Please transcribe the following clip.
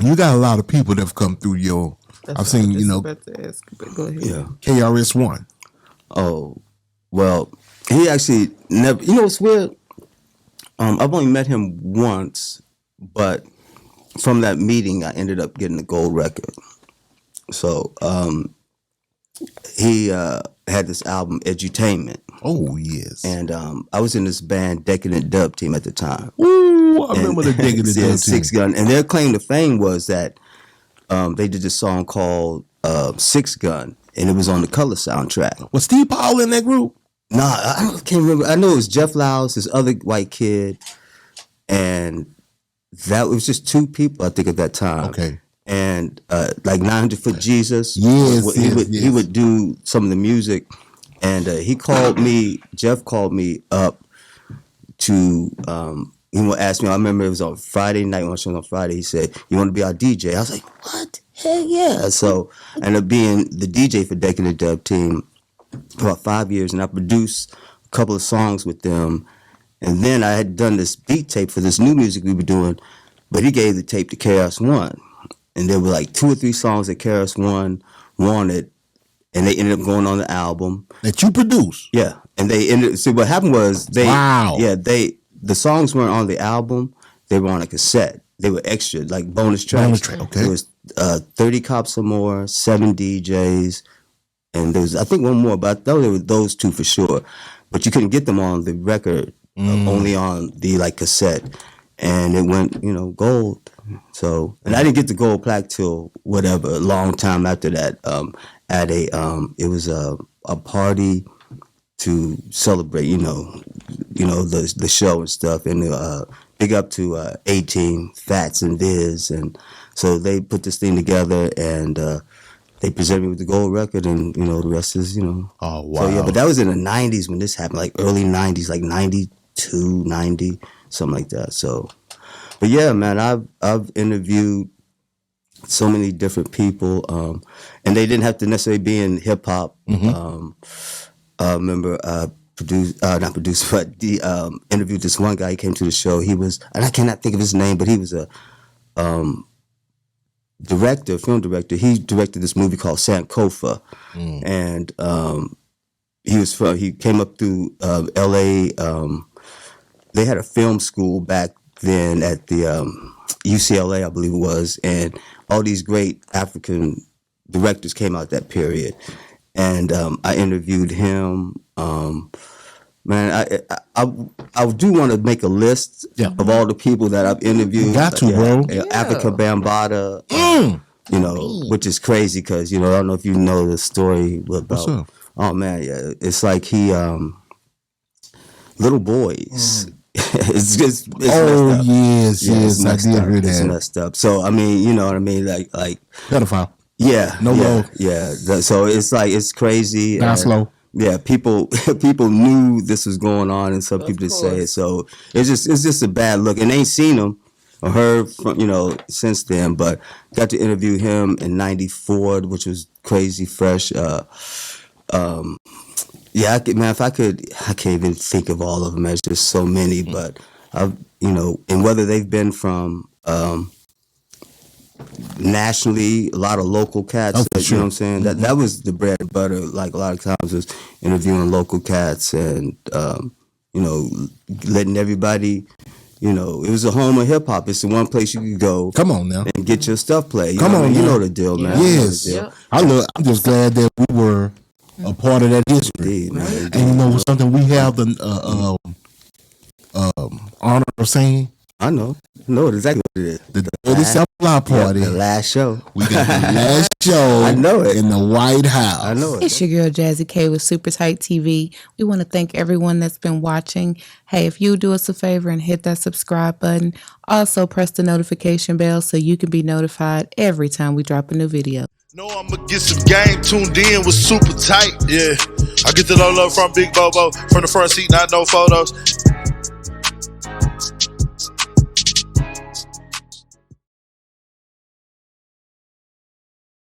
You got a lot of people that have come through your. I've seen, About to ask, but go ahead. Yeah. KRS-1. Oh, well, he actually never. You know what's weird? I've only met him once, but from that meeting, I ended up getting a gold record. So he had this album, Edutainment. Oh, yes. And I was in this band, Decadent Dub Team at the time. Ooh, I remember the Decadent Dub Team. 6 Gun. And their claim to fame was that they did this song called 6 Gun, and it was on the Color soundtrack. Was Steve Paul in that group? Nah, I can't remember. I know it was Jeff Lyles, this other white kid, and that was just 2 people, I think, at that time. Okay. And like 900 Foot Jesus. Yes, he would do some of the music, and Jeff called me up to, he would ask me, I remember it was on Friday night, when I was on Friday, he said, "You want to be our DJ?" I was like, "What? Hell yeah." So I ended up being the DJ for Decadent Dub Team for about 5 years, and I produced a couple of songs with them. And then I had done this beat tape for this new music we were doing, but he gave the tape to KRS-1. And there were like 2 or 3 songs that KRS-One wanted, and they ended up going on the album. That you produced? Yeah. And they ended, see what happened was the songs weren't on the album, they were on a cassette. They were extra, like bonus tracks. Okay. There was 30 Cops or More, 7 DJs, and there was, I think, one more, but I thought there were those 2 for sure. But you couldn't get them on the record, only on the like cassette. And it went, gold. So, and I didn't get the gold plaque till whatever, a long time after that. At it was a party to celebrate, the show and stuff. And big up to 18 Fats and Viz, and so they put this thing together, and they presented me with the gold record, and the rest is Oh wow. So yeah, but that was in the 90s when this happened, like early 90s, like 92, 90, something like that. So, but yeah, man, I've interviewed so many different people, and they didn't have to necessarily be in hip hop. I remember interviewed this one guy. He came to the show. He was, and I cannot think of his name, but he was a film director. He directed this movie called Sankofa, and he came up through L.A. They had a film school back then at the UCLA, I believe it was, and all these great African directors came out that period. And I interviewed him. Man, I do want to make a list of all the people that I've interviewed. You got to, bro. Africa Bambaataa, which is crazy because, I don't know if you know the story about. What's up? Oh, man, yeah. It's like he, little boys. It's messed up. Yes, I did hear that. It's messed up. So, I mean, you know what I mean? Like pedophile. Yeah. No low. Yeah. So it's like, it's crazy. Not slow. Yeah, people knew this was going on, and some people just say it. So it's just a bad look, and they ain't seen him or heard from since then. But got to interview him in '94, which was crazy fresh. Yeah, if I could, I can't even think of all of them. There's just so many, but I've and whether they've been from nationally, a lot of local cats. You know what I'm saying? That was the bread and butter. Like a lot of times was interviewing local cats and letting everybody. It was a home of hip hop. It's the one place you could go. Come on now and get your stuff played. Come on, you know the deal, man. Yes, I'm just glad that we were a part of that history. Indeed, and something we have the honor of saying. I know exactly what it is. The Dirty South Fly Party. The last show. We got the last show. I know it. In the White House. I know it. It's your girl Jazzy K with Super Tight TV. We want to thank everyone that's been watching. Hey, if you do us a favor and hit that subscribe button, also press the notification bell so you can be notified every time we drop a new video. No, I'ma get some game tuned in with Super Tight. Yeah, I get it all up from Big Bobo, from the front seat, not no photos.